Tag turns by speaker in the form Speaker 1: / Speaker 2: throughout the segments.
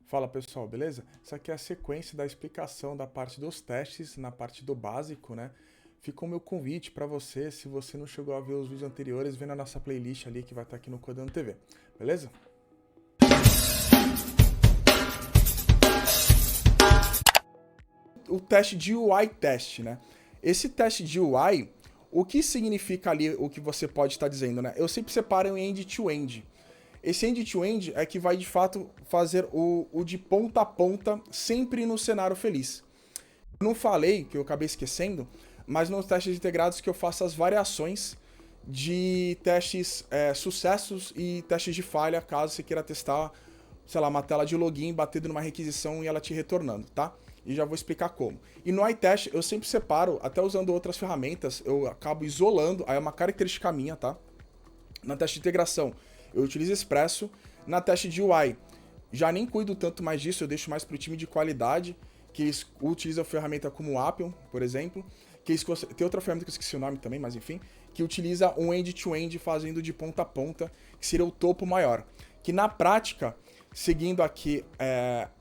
Speaker 1: Fala pessoal, beleza? Essa aqui é a sequência da explicação da parte dos testes na parte do básico, né? Fica o meu convite para você, se você não chegou a ver os vídeos anteriores, vê na nossa playlist ali que vai estar aqui no Codando TV, beleza? O teste de UI teste, né? Esse teste de UI, o que significa ali, o que você pode estar dizendo, né? Eu sempre separo em end-to-end. Esse end-to-end é que vai de fato fazer o de ponta a ponta, sempre no cenário feliz. Eu não falei, que eu acabei esquecendo, mas nos testes integrados que eu faço as variações de testes sucessos e testes de falha, caso você queira testar, sei lá, uma tela de login, batendo numa requisição e ela te retornando, tá? E já vou explicar como. E no iTest eu sempre separo, até usando outras ferramentas, eu acabo isolando, aí é uma característica minha, tá? Na teste de integração eu utilizo Expresso, na teste de UI já nem cuido tanto mais disso, eu deixo mais pro time de qualidade, que eles utilizam a ferramenta como o Appium, por exemplo, que eles, tem outra ferramenta que eu esqueci o nome também, mas enfim, que utiliza um end-to-end fazendo de ponta a ponta, que seria o topo maior. Que na prática, seguindo aqui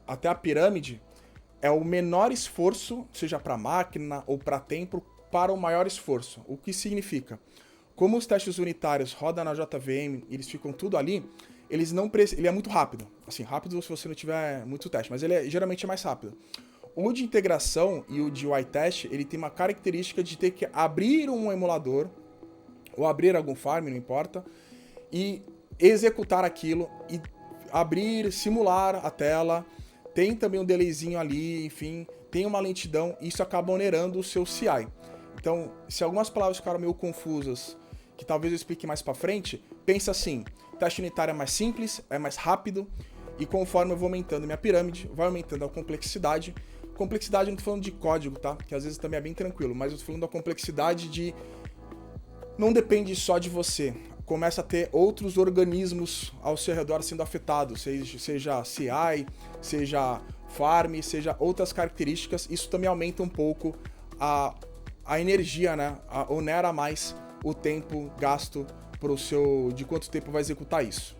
Speaker 1: até a pirâmide, é o menor esforço, seja para máquina ou para tempo, para o maior esforço. O que significa? Como os testes unitários rodam na JVM, eles ficam tudo ali, ele é muito rápido. Assim, rápido se você não tiver muito teste, mas ele geralmente é mais rápido. O de integração e o de UI test, ele tem uma característica de ter que abrir um emulador, ou abrir algum farm, não importa, e executar aquilo, e abrir, simular a tela. Tem também um delayzinho ali, enfim, tem uma lentidão, e isso acaba onerando o seu CI. Então, se algumas palavras ficaram meio confusas, que talvez eu explique mais pra frente, pensa assim, teste unitário é mais simples, é mais rápido, e conforme eu vou aumentando minha pirâmide, vai aumentando a complexidade. Complexidade eu não tô falando de código, tá? Que às vezes também é bem tranquilo, mas eu tô falando da complexidade de... Não depende só de você. Começa a ter outros organismos ao seu redor sendo afetados, seja CI, seja farm, seja outras características. Isso também aumenta um pouco a energia, né? Onera mais o tempo gasto pro seu... de quanto tempo vai executar isso.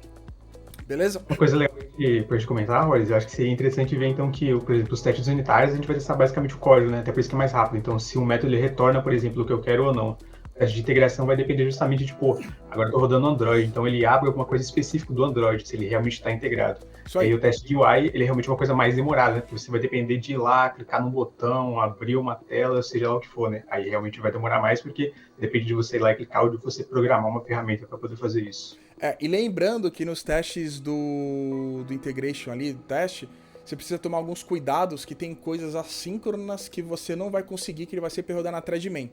Speaker 1: Beleza?
Speaker 2: Uma coisa legal que pra gente comentar, Royce, eu acho que seria interessante ver então que, por exemplo, os testes unitários a gente vai testar basicamente o código, né? Até por isso que é mais rápido. Então, se um método ele retorna, por exemplo, o que eu quero ou não. O teste de integração vai depender justamente de, pô, agora eu tô rodando Android, então ele abre alguma coisa específica do Android, se ele realmente está integrado.
Speaker 1: Isso
Speaker 2: E aí
Speaker 1: aí.
Speaker 2: o teste de UI, ele é realmente uma coisa mais demorada, né? Porque você vai depender de ir lá, clicar num botão, abrir uma tela, seja lá o que for, né? Aí realmente vai demorar mais porque depende de você ir lá e clicar ou de você programar uma ferramenta para poder fazer isso.
Speaker 1: E lembrando que nos testes do integration ali, do teste, você precisa tomar alguns cuidados, que tem coisas assíncronas que você não vai conseguir, que ele vai sempre rodar na thread main.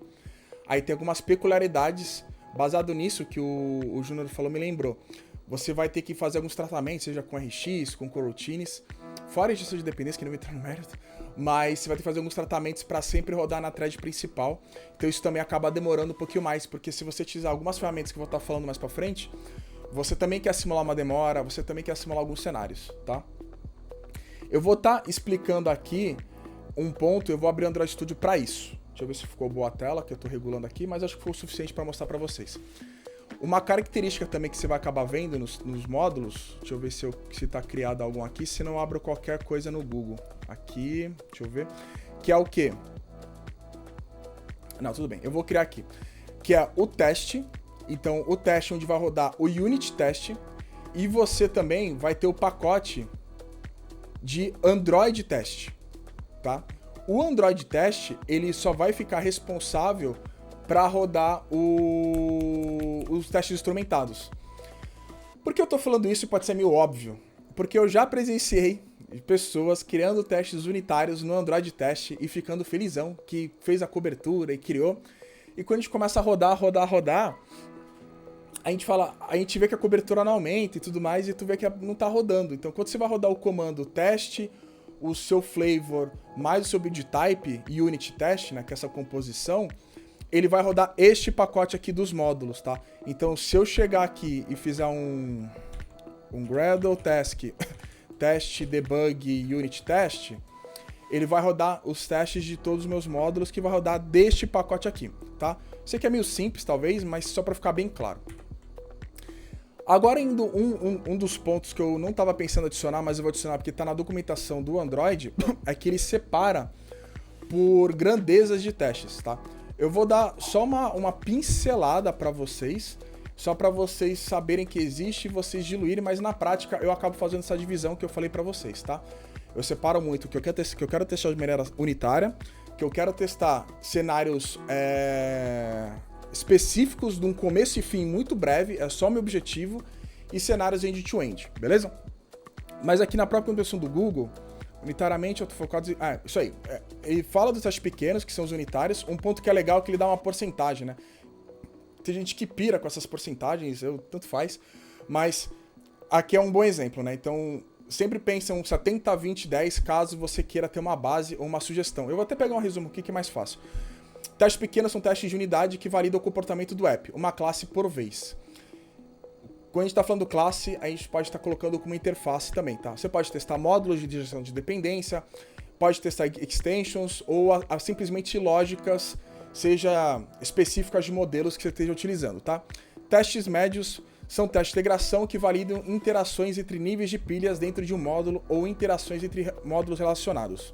Speaker 1: Aí tem algumas peculiaridades, baseado nisso que o Júnior falou, me lembrou. Você vai ter que fazer alguns tratamentos, seja com RX, com coroutines, fora injeção de dependência, que não vai entrar no mérito, mas você vai ter que fazer alguns tratamentos para sempre rodar na thread principal. Então isso também acaba demorando um pouquinho mais, porque se você utilizar algumas ferramentas que eu vou estar falando mais para frente, você também quer simular uma demora, você também quer simular alguns cenários, tá? Eu vou estar explicando aqui um ponto, eu vou abrir o Android Studio para isso. Deixa eu ver se ficou boa a tela, que eu estou regulando aqui, mas acho que foi o suficiente para mostrar para vocês. Uma característica também que você vai acabar vendo nos módulos, deixa eu ver se está criado algum aqui, se não eu abro qualquer coisa no Google. Aqui, deixa eu ver, que é o quê? Não, tudo bem, eu vou criar aqui. Que é o teste, então o teste onde vai rodar o unit test, e você também vai ter o pacote de Android test, tá? O Android test, ele só vai ficar responsável para rodar os testes instrumentados. Por que eu tô falando isso? Pode ser meio óbvio. Porque eu já presenciei pessoas criando testes unitários no Android test e ficando felizão, que fez a cobertura e criou. E quando a gente começa a rodar, a gente vê que a cobertura não aumenta e tudo mais, e tu vê que não tá rodando. Então, quando você vai rodar o comando teste, o seu flavor mais o seu build type e unit test, né, que é essa composição, ele vai rodar este pacote aqui dos módulos, tá? Então, se eu chegar aqui e fizer um Gradle task, teste, debug e unit test, ele vai rodar os testes de todos os meus módulos, que vai rodar deste pacote aqui, tá? Sei que é meio simples, talvez, mas só para ficar bem claro. Agora, indo um dos pontos que eu não estava pensando em adicionar, mas eu vou adicionar porque está na documentação do Android, é que ele separa por grandezas de testes, tá? Eu vou dar só uma pincelada para vocês, só para vocês saberem que existe e vocês diluírem, mas na prática eu acabo fazendo essa divisão que eu falei para vocês, tá? Eu separo muito o que eu quero testar de maneira unitária, que eu quero testar cenários específicos de um começo e fim muito breve, é só meu objetivo, e cenários end-to-end, beleza? Mas aqui na própria implementação do Google, unitariamente eu tô focado em... isso aí. Ele fala dos testes pequenos, que são os unitários. Um ponto que é legal é que ele dá uma porcentagem, né? Tem gente que pira com essas porcentagens, tanto faz. Mas aqui é um bom exemplo, né? Então, sempre pensa um 70, 20, 10, caso você queira ter uma base ou uma sugestão. Eu vou até pegar um resumo aqui que é mais fácil. Testes pequenos são testes de unidade que validam o comportamento do app, uma classe por vez. Quando a gente está falando classe, a gente pode estar colocando como interface também, tá? Você pode testar módulos de gestão de dependência, pode testar extensions ou simplesmente lógicas, seja específicas de modelos que você esteja utilizando, tá? Testes médios são testes de integração que validam interações entre níveis de pilhas dentro de um módulo ou interações entre módulos relacionados.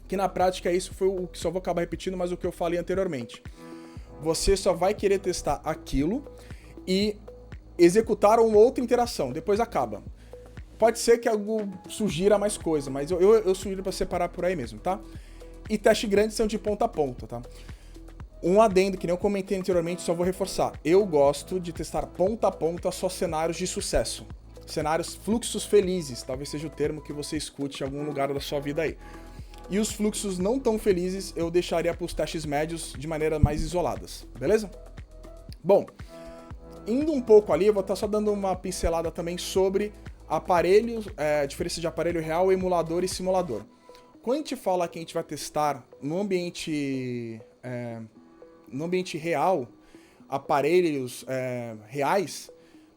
Speaker 1: Que na prática isso foi o que só vou acabar repetindo, mas o que eu falei anteriormente. Você só vai querer testar aquilo e executar uma outra interação, depois acaba. Pode ser que algo sugira mais coisa, mas eu sugiro para separar por aí mesmo, tá? E testes grandes são de ponta a ponta, tá? Um adendo que nem eu comentei anteriormente, só vou reforçar. Eu gosto de testar ponta a ponta só cenários de sucesso. Cenários, fluxos felizes, talvez seja o termo que você escute em algum lugar da sua vida aí. E os fluxos não tão felizes eu deixaria para os testes médios de maneira mais isoladas, beleza? Bom, indo um pouco ali, eu vou estar só dando uma pincelada também sobre aparelhos, diferença de aparelho real, emulador e simulador. Quando a gente fala que a gente vai testar no ambiente real, aparelhos reais,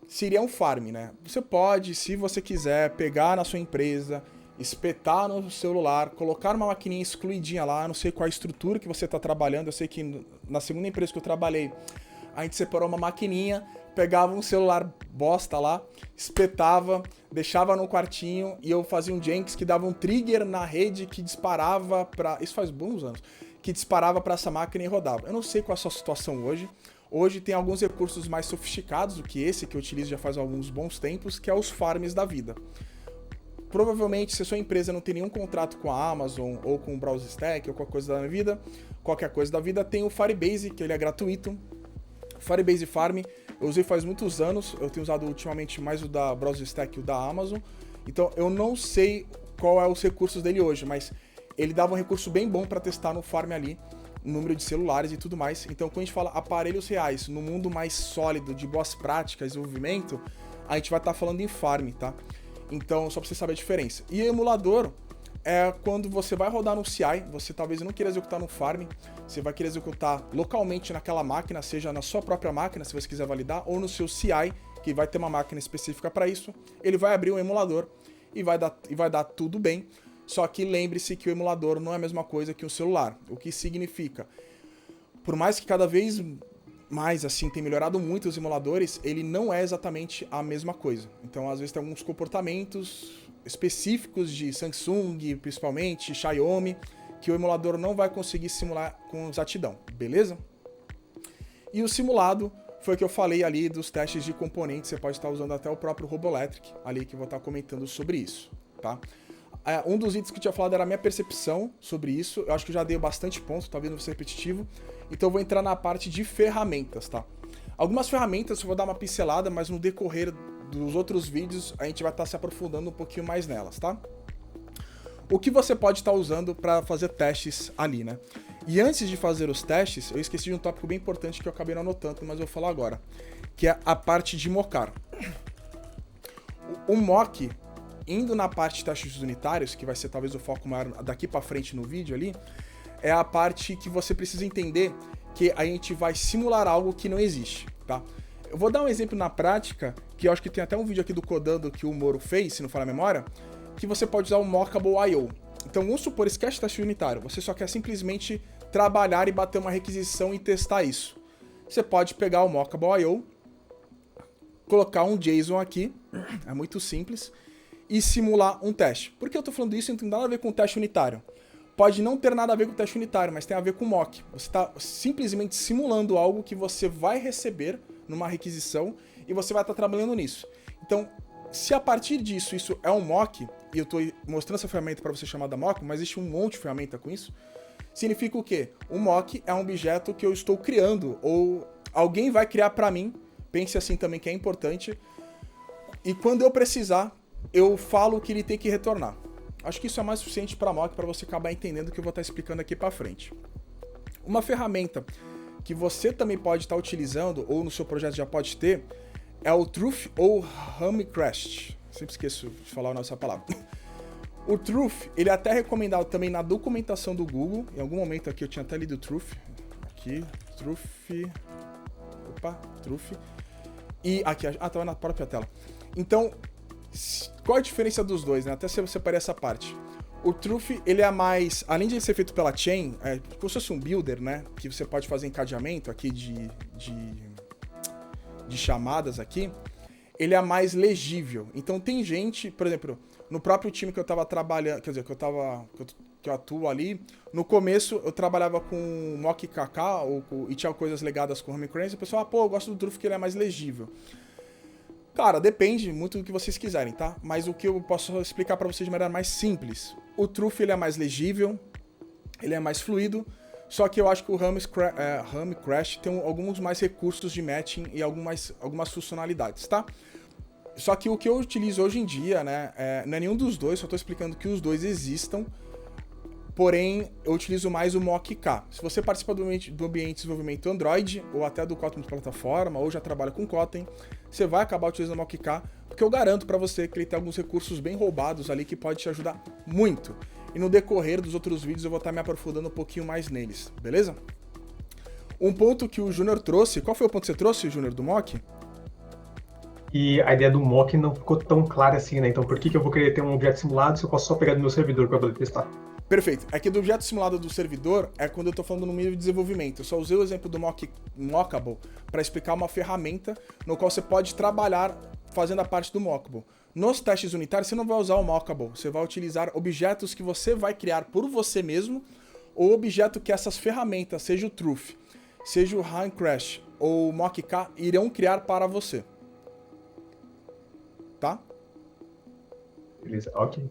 Speaker 1: seria um farm, né? Você pode, se você quiser, pegar na sua empresa, espetar no celular, colocar uma maquininha excluidinha lá, não sei qual a estrutura que você está trabalhando, eu sei que na segunda empresa que eu trabalhei, a gente separou uma maquininha, pegava um celular bosta lá, espetava, deixava no quartinho e eu fazia um Jenkins que dava um trigger na rede que disparava para... Isso faz bons anos. Que disparava para essa máquina e rodava. Eu não sei qual é a sua situação hoje. Hoje tem alguns recursos mais sofisticados do que esse que eu utilizo já faz alguns bons tempos, que é os farms da vida. Provavelmente, se a sua empresa não tem nenhum contrato com a Amazon ou com o Browser Stack ou qualquer coisa da vida, tem o Firebase, que ele é gratuito. Firebase Farm, eu usei faz muitos anos, eu tenho usado ultimamente mais o da Browser Stack e o da Amazon. Então, eu não sei qual é os recursos dele hoje, mas ele dava um recurso bem bom para testar no Farm ali, o número de celulares e tudo mais. Então, quando a gente fala aparelhos reais, no mundo mais sólido de boas práticas e desenvolvimento, a gente vai estar falando em Farm, tá? Então, só para você saber a diferença. E emulador é quando você vai rodar no CI, você talvez não queira executar no Farm, você vai querer executar localmente naquela máquina, seja na sua própria máquina, se você quiser validar, ou no seu CI, que vai ter uma máquina específica para isso. Ele vai abrir um emulador e vai dar tudo bem. Só que lembre-se que o emulador não é a mesma coisa que o celular. O que significa? Por mais que cada vez mais, assim, tem melhorado muito os emuladores, ele não é exatamente a mesma coisa. Então, às vezes, tem alguns comportamentos específicos de Samsung, principalmente, Xiaomi, que o emulador não vai conseguir simular com exatidão, beleza? E o simulado foi o que eu falei ali dos testes de componentes, você pode estar usando até o próprio Roboelectric, ali que eu vou estar comentando sobre isso, tá? Um dos itens que eu tinha falado era a minha percepção sobre isso. Eu acho que eu já dei bastante ponto, talvez não vou ser repetitivo. Então eu vou entrar na parte de ferramentas, tá? Algumas ferramentas eu vou dar uma pincelada, mas no decorrer dos outros vídeos a gente vai estar se aprofundando um pouquinho mais nelas, tá? O que você pode estar usando para fazer testes ali, né? E antes de fazer os testes, eu esqueci de um tópico bem importante que eu acabei não anotando, mas eu vou falar agora, que é a parte de mocar. O mock, indo na parte de testes unitários, que vai ser talvez o foco maior daqui para frente no vídeo ali, é a parte que você precisa entender que a gente vai simular algo que não existe, tá? Eu vou dar um exemplo na prática, que eu acho que tem até um vídeo aqui do Codando que o Moro fez, se não falar a memória, que você pode usar o Mockable.io. Então vamos supor, esquece teste unitário, você só quer simplesmente trabalhar e bater uma requisição e testar isso. Você pode pegar o Mockable.io, colocar um JSON aqui, é muito simples, e simular um teste. Por que eu tô falando isso? Não tem nada a ver com teste unitário. Pode não ter nada a ver com teste unitário, mas tem a ver com mock. Você está simplesmente simulando algo que você vai receber numa requisição e você vai estar trabalhando nisso. Então, se a partir disso isso é um mock, e eu estou mostrando essa ferramenta para você chamada mock, mas existe um monte de ferramenta com isso, significa o quê? O mock é um objeto que eu estou criando, ou alguém vai criar para mim, pense assim também que é importante, e quando eu precisar, eu falo que ele tem que retornar. Acho que isso é mais suficiente para mock para você acabar entendendo o que eu vou estar explicando aqui para frente. Uma ferramenta que você também pode estar utilizando, ou no seu projeto já pode ter, é o Truth ou Humcrest. Sempre esqueço de falar a nossa palavra. O Truth, ele é até recomendado também na documentação do Google. Em algum momento aqui eu tinha até lido o Truth. Aqui, Truth. Opa, Truth. E aqui, estava na própria tela. Então, qual a diferença dos dois, né? Até se eu separei essa parte. O Truth, ele é mais, além de ele ser feito pela chain, é como se fosse um builder, né? Que você pode fazer encadeamento aqui de chamadas aqui. Ele é mais legível. Então tem gente, por exemplo, no próprio time que eu tava trabalhando, quer dizer, que eu atuo ali, no começo eu trabalhava com mock KK e tinha coisas legadas com Humcrest, e o pessoal, pô, eu gosto do Truth porque ele é mais legível. Cara, depende muito do que vocês quiserem, tá? Mas o que eu posso explicar pra vocês de maneira mais simples. O Truth, ele é mais legível, ele é mais fluido, só que eu acho que o Humcrest tem alguns mais recursos de matching e algumas funcionalidades, tá? Só que o que eu utilizo hoje em dia, né, não é nenhum dos dois, só tô explicando que os dois existam, porém eu utilizo mais o mock-K. Se você participa do ambiente de desenvolvimento Android, ou até do Kotlin de plataforma, ou já trabalha com Kotlin, você vai acabar utilizando o mock-K, porque eu garanto pra você que ele tem alguns recursos bem roubados ali que pode te ajudar muito. E no decorrer dos outros vídeos eu vou estar me aprofundando um pouquinho mais neles, beleza? Um ponto que o Júnior trouxe, qual foi o ponto que você trouxe, Júnior, do mock?
Speaker 2: E a ideia do mock não ficou tão clara assim, né? Então por que eu vou querer ter um objeto simulado se eu posso só pegar do meu servidor para poder testar?
Speaker 1: Perfeito. Aqui do objeto simulado do servidor é quando eu estou falando no nível de desenvolvimento. Eu só usei o exemplo do Mockable para explicar uma ferramenta no qual você pode trabalhar fazendo a parte do Mockable. Nos testes unitários você não vai usar o Mockable, você vai utilizar objetos que você vai criar por você mesmo, ou objeto que essas ferramentas, seja o Truth, seja o Humcrest ou o mock-K, irão criar para você. Tá?
Speaker 2: Beleza, ok.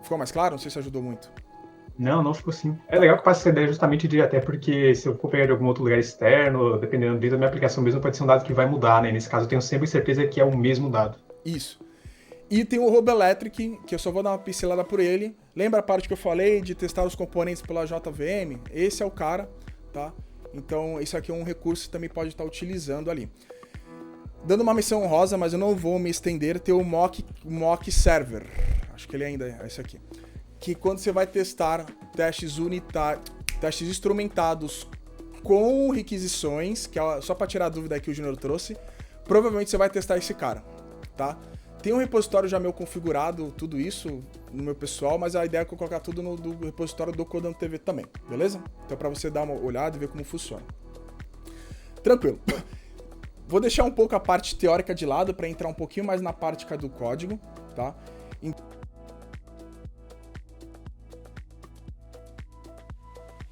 Speaker 1: Ficou mais claro? Não sei se ajudou muito.
Speaker 2: Não ficou sim. É legal que passa essa ideia justamente de, até porque se eu for pegar de algum outro lugar externo, dependendo da minha aplicação mesmo, pode ser um dado que vai mudar, né? Nesse caso eu tenho sempre certeza que é o mesmo dado.
Speaker 1: Isso. E tem o Roboelectric, que eu só vou dar uma pincelada por ele. Lembra a parte que eu falei de testar os componentes pela JVM? Esse é o cara, tá? Então, isso aqui é um recurso que também pode estar utilizando ali. Dando uma menção honrosa, mas eu não vou me estender, tem o mock server. Acho que ele ainda é esse aqui. Que quando você vai testar testes unitários, testes instrumentados com requisições, que é só para tirar a dúvida que o Júnior trouxe, provavelmente você vai testar esse cara, tá? Tem um repositório já meu configurado, tudo isso no meu pessoal, mas a ideia é que eu colocar tudo no repositório do Codando TV também, beleza? Então para você dar uma olhada e ver como funciona. Tranquilo. Vou deixar um pouco a parte teórica de lado para entrar um pouquinho mais na prática do código, tá?